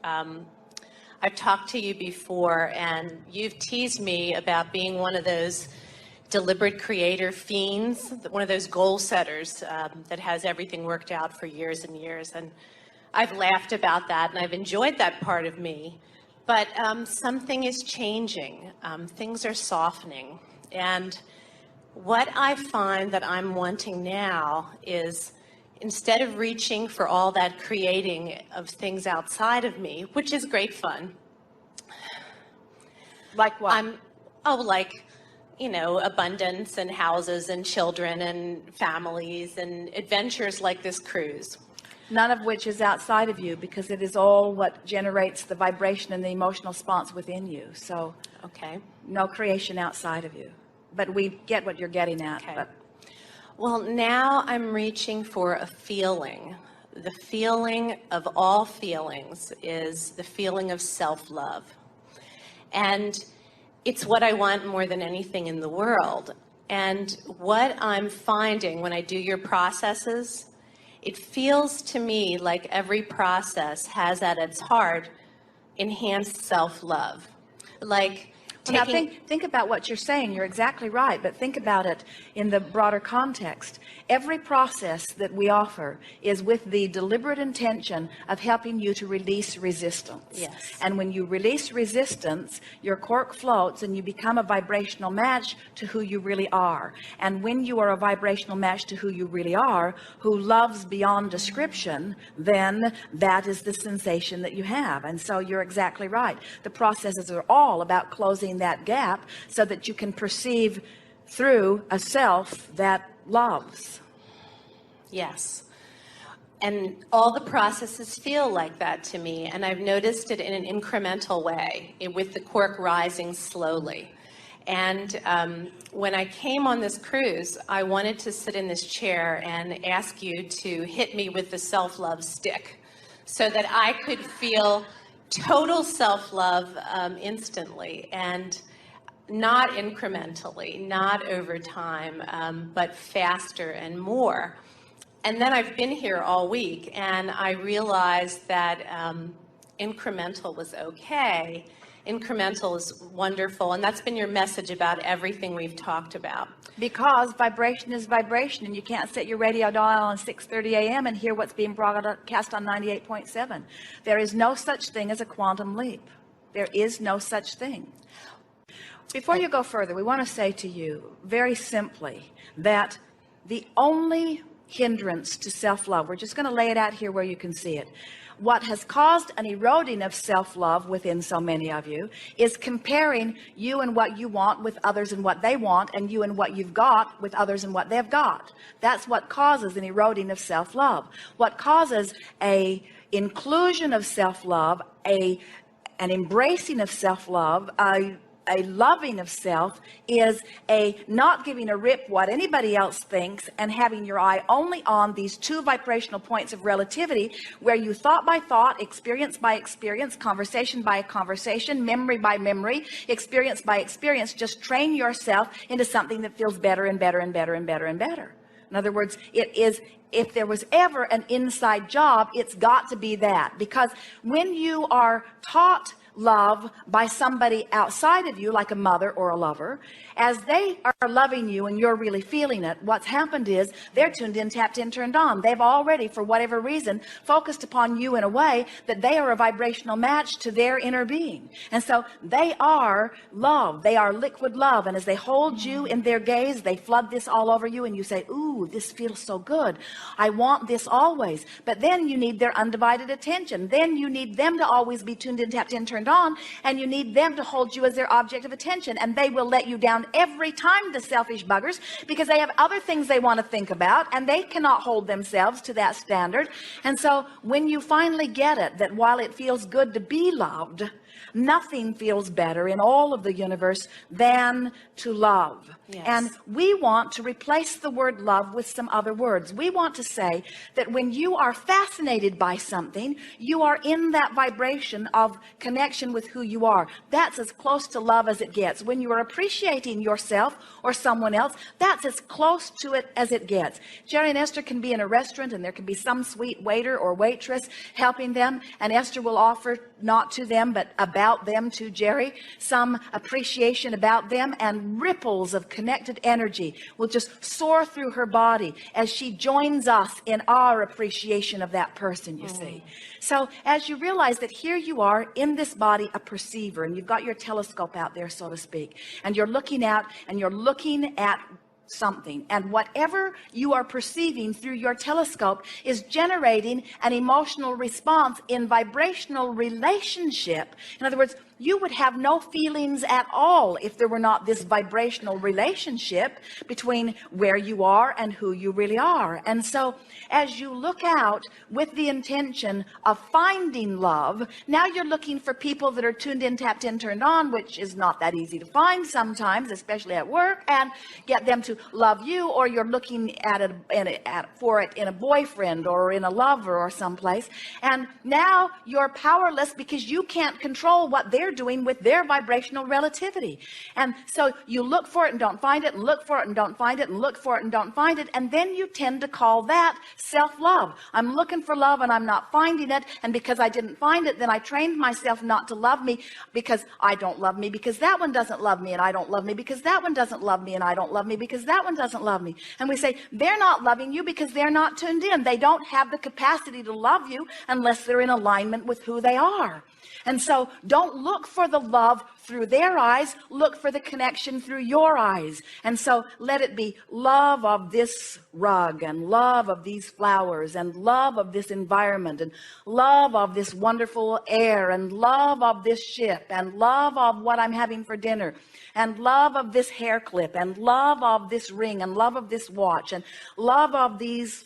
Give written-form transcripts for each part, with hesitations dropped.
I've talked to you before, and you've teased me about being one of those deliberate creator fiends, one of those goal setters that has everything worked out for years and years. And I've laughed about that, and I've enjoyed that part of me. But something is changing. Things are softening. And what I find that I'm wanting now is, instead of reaching for all that creating of things outside of me, which is great fun. Like what? Like, abundance and houses and children and families and adventures like this cruise. None of which is outside of you, because it is all what generates the vibration and the emotional response within you. So, okay, no creation outside of you. But we get what you're getting at. Okay. But well, now I'm reaching for a feeling. The feeling of all feelings is the feeling of self-love. And it's what I want more than anything in the world. And what I'm finding when I do your processes, it feels to me like every process has at its heart enhanced self-love. Like, now think about what you're saying. You're exactly right, but think about it in the broader context. Every process that we offer is with the deliberate intention of helping you to release resistance. Yes. And when you release resistance, your cork floats and you become a vibrational match to who you really are. And when you are a vibrational match to who you really are, who loves beyond description, then that is the sensation that you have. And so you're exactly right. The processes are all about closing that gap so that you can perceive through a self that loves. Yes. And all the processes feel like that to me, and I've noticed it in an incremental way, with the cork rising slowly. And when I came on this cruise, I wanted to sit in this chair and ask you to hit me with the self-love stick so that I could feel total self-love instantly, and not incrementally, not over time, but faster and more. And then I've been here all week, and I realized that incremental was okay. Incremental is wonderful, and that's been your message about everything we've talked about. Because vibration is vibration, and you can't set your radio dial on 6:30 a.m. and hear what's being broadcast on 98.7. There is no such thing as a quantum leap. There is no such thing. Before you go further, we want to say to you very simply that the only hindrance to self-love, we're just going to lay it out here where you can see it. What has caused an eroding of self-love within so many of you is comparing you and what you want with others and what they want, and you and what you've got with others and what they've got. That's what causes an eroding of self-love. What causes a inclusion of self-love, an embracing of self-love, a loving of self, is a not giving a rip what anybody else thinks and having your eye only on these two vibrational points of relativity, where you thought by thought, experience by experience, conversation by conversation, memory by memory, experience by experience, just train yourself into something that feels better and better and better and better and better. In other words, it is, if there was ever an inside job, it's got to be that. Because when you are taught love by somebody outside of you, like a mother or a lover, as they are loving you and you're really feeling it, what's happened is they're tuned in, tapped in, turned on. They've already, for whatever reason, focused upon you in a way that they are a vibrational match to their inner being. And so they are love. They are liquid love. And as they hold you in their gaze, they flood this all over you, and you say, ooh, this feels so good. I want this always. But then you need their undivided attention. Then you need them to always be tuned in, tapped in, turned on, and you need them to hold you as their object of attention. And they will let you down every time, the selfish buggers, because they have other things they want to think about, and they cannot hold themselves to that standard. And so when you finally get it, that while it feels good to be loved, nothing feels better in all of the universe than to love. Yes. And we want to replace the word love with some other words. We want to say that when you are fascinated by something, you are in that vibration of connection connection with who you are. That's as close to love as it gets. When you are appreciating yourself or someone else, that's as close to it as it gets. Jerry and Esther can be in a restaurant, and there can be some sweet waiter or waitress helping them, and Esther will offer not to them but about them to Jerry some appreciation about them, and ripples of connected energy will just soar through her body as she joins us in our appreciation of that person, you see. So as you realize that here you are in this body, a perceiver, and you've got your telescope out there, so to speak, and you're looking out and you're looking at something, and whatever you are perceiving through your telescope is generating an emotional response in vibrational relationship. In other words, you would have no feelings at all if there were not this vibrational relationship between where you are and who you really are. And so as you look out with the intention of finding love, now you're looking for people that are tuned in, tapped in, turned on, which is not that easy to find sometimes, especially at work, and get them to love you, or you're looking at for it in a boyfriend or in a lover or someplace, and now you're powerless because you can't control what they're doing with their vibrational relativity. And so you look for it and don't find it, and look for it and don't find it, and look for it and don't find it, and then you tend to call that self-love. I'm looking for love and I'm not finding it, and because I didn't find it, then I trained myself not to love me because I don't love me, because that one doesn't love me and I don't love me, because that one doesn't love me and I don't love me, because that one doesn't love me. And we say they're not loving you because they're not tuned in. They don't have the capacity to love you unless they're in alignment with who they are. And so don't look for the love through their eyes, look for the connection through your eyes. And so let it be love of this rug, and love of these flowers, and love of this environment, and love of this wonderful air, and love of this ship, and love of what I'm having for dinner, and love of this hair clip, and love of this ring, and love of this watch, and love of these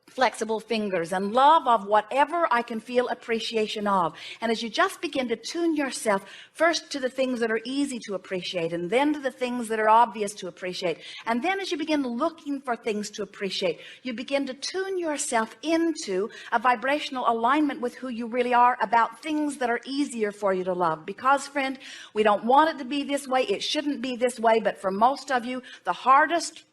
flexible fingers, and love of whatever I can feel appreciation of. And as you just begin to tune yourself first to the things that are easy to appreciate, and then to the things that are obvious to appreciate, and then as you begin looking for things to appreciate, you begin to tune yourself into a vibrational alignment with who you really are about things that are easier for you to love. Because, friend, we don't want it to be this way. It shouldn't be this way. But for most of you, the hardest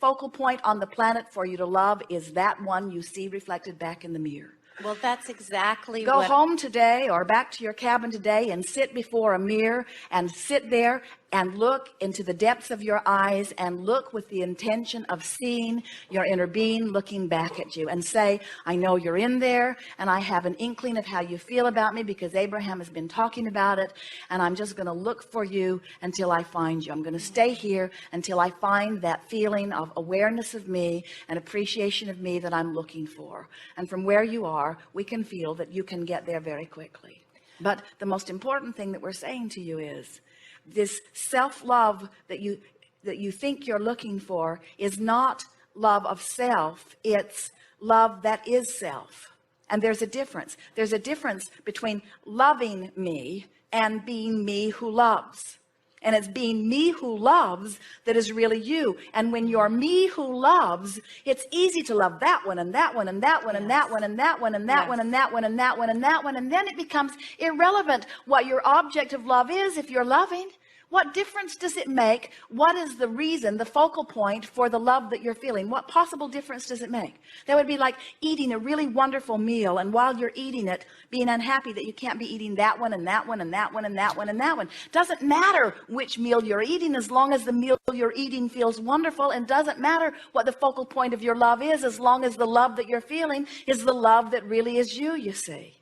focal point on the planet for you to love is that one you see reflected back in the mirror. Well, that's exactly Go what... home today or back to your cabin today and sit before a mirror and sit there and look into the depths of your eyes and look with the intention of seeing your inner being looking back at you, and say, I know you're in there, and I have an inkling of how you feel about me because Abraham has been talking about it, and I'm just going to look for you until I find you. I'm going to stay here until I find that feeling of awareness of me and appreciation of me that I'm looking for. And from where you are, we can feel that you can get there very quickly. But the most important thing that we're saying to you is this self-love that you think you're looking for is not love of self. It's love that is self. And there's a difference. There's a difference between loving me and being me who loves. And it's being me who loves that is really you. And when you're me who loves, it's easy to love that one and that one and that one and that one and that one and that one and that one and that one and that one. And then it becomes irrelevant what your object of love is if you're loving. What difference does it make? What is the reason, the focal point for the love that you're feeling? What possible difference does it make? That would be like eating a really wonderful meal, and while you're eating it, being unhappy that you can't be eating that one and that one and that one and that one and that one. Doesn't matter which meal you're eating as long as the meal you're eating feels wonderful, and doesn't matter what the focal point of your love is as long as the love that you're feeling is the love that really is you, you see.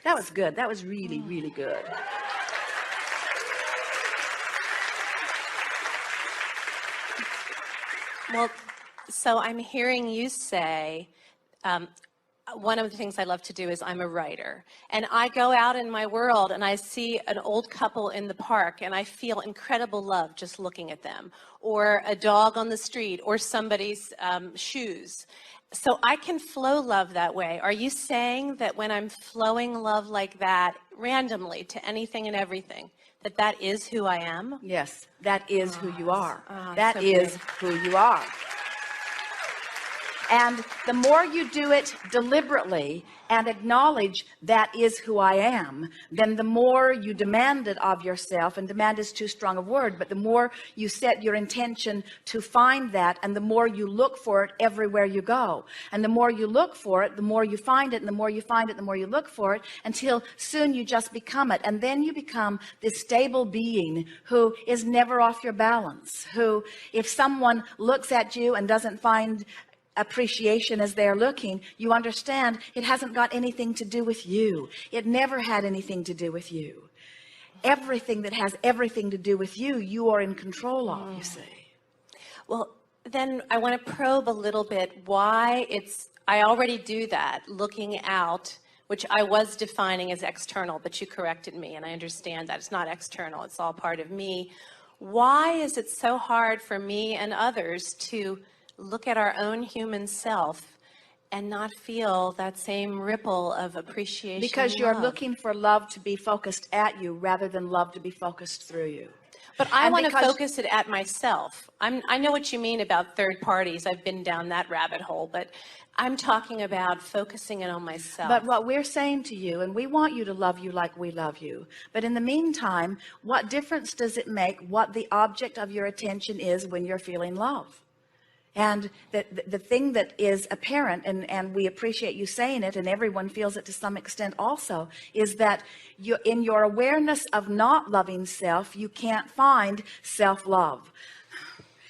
That was good. That was really, really good. Well, so I'm hearing you say, one of the things I love to do is I'm a writer. And I go out in my world and I see an old couple in the park and I feel incredible love just looking at them. Or a dog on the street, or somebody's shoes. So I can flow love that way. Are you saying that when I'm flowing love like that randomly to anything and everything, that is who I am? Yes, that is who you are. Oh, that so is good. who you are. And the more you do it deliberately and acknowledge that is who I am, then the more you demand it of yourself, and demand is too strong a word, but the more you set your intention to find that, and the more you look for it everywhere you go. And the more you look for it, the more you find it, and the more you find it, the more you look for it, until soon you just become it. And then you become this stable being who is never off your balance, who, if someone looks at you and doesn't find appreciation as they're looking, you understand it hasn't got anything to do with you. It never had anything to do with you. Everything that has everything to do with you, you are in control of, you see. Well, then I want to probe a little bit why I already do that, looking out, which I was defining as external, but you corrected me, and I understand that it's not external, it's all part of me. Why is it so hard for me and others to look at our own human self and not feel that same ripple of appreciation? Because and you're love? looking for love to be focused at you rather than love to be focused through you. But I And want to because- focus it at myself. I know what you mean about third parties. I've been down that rabbit hole, but I'm talking about focusing it on myself. But what we're saying to you, and we want you to love you like we love you, but in the meantime, what difference does it make what the object of your attention is when you're feeling love? And the thing that is apparent, and we appreciate you saying it, and everyone feels it to some extent also, is that you, in your awareness of not loving self, you can't find self-love.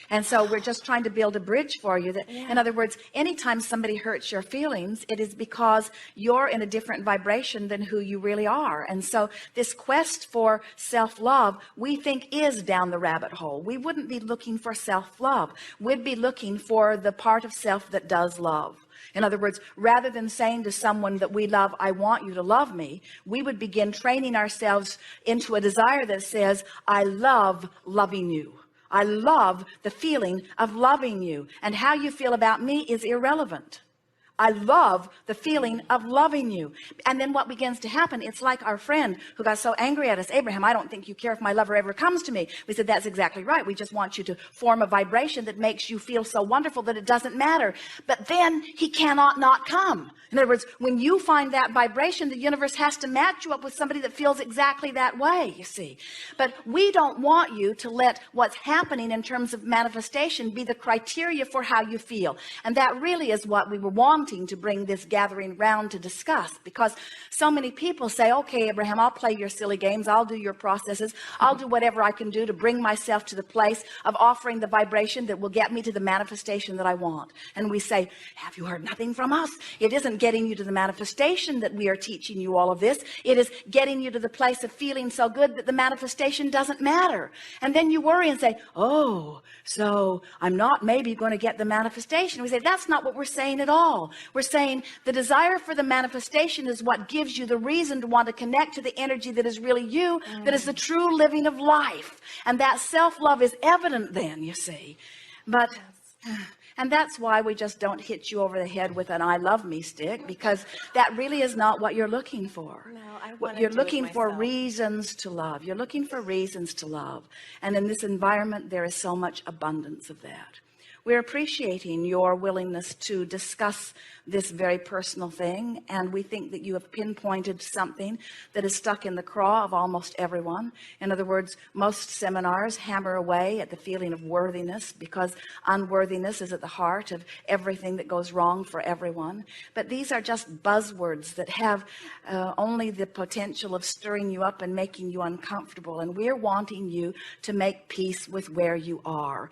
And so we're just trying to build a bridge for you that, in other words, anytime somebody hurts your feelings, it is because you're in a different vibration than who you really are. And so this quest for self-love, we think, is down the rabbit hole. We wouldn't be looking for self-love. We'd be looking for the part of self that does love. In other words, rather than saying to someone that we love, I want you to love me, we would begin training ourselves into a desire that says, I love loving you. I love the feeling of loving you, and how you feel about me is irrelevant. I love the feeling of loving you. And then what begins to happen, it's like our friend who got so angry at us, Abraham, I don't think you care if my lover ever comes to me. We said, that's exactly right. We just want you to form a vibration that makes you feel so wonderful that it doesn't matter. But then he cannot not come. In other words, when you find that vibration, the universe has to match you up with somebody that feels exactly that way, you see. But we don't want you to let what's happening in terms of manifestation be the criteria for how you feel. And that really is what we were wanting to bring this gathering round to discuss, because so many people say, okay, Abraham, I'll play your silly games, I'll do your processes, I'll do whatever I can do to bring myself to the place of offering the vibration that will get me to the manifestation that I want. And we say, have you heard nothing from us? It isn't getting you to the manifestation that we are teaching you all of this. It is getting you to the place of feeling so good that the manifestation doesn't matter. And then you worry and say, oh, so I'm not maybe going to get the manifestation. We say, that's not what we're saying at all. We're saying the desire for the manifestation is what gives you the reason to want to connect to the energy that is really you, that is the true living of life. And that self-love is evident then, you see. But, and that's why we just don't hit you over the head with an I love me stick, because that really is not what you're looking for. No, I want to You're do it looking for myself. reasons to love. You're looking for reasons to love. And in this environment, there is so much abundance of that. We're appreciating your willingness to discuss this very personal thing, and we think that you have pinpointed something that is stuck in the craw of almost everyone. In other words, most seminars hammer away at the feeling of worthiness, because unworthiness is at the heart of everything that goes wrong for everyone. But these are just buzzwords that have only the potential of stirring you up and making you uncomfortable, and we're wanting you to make peace with where you are.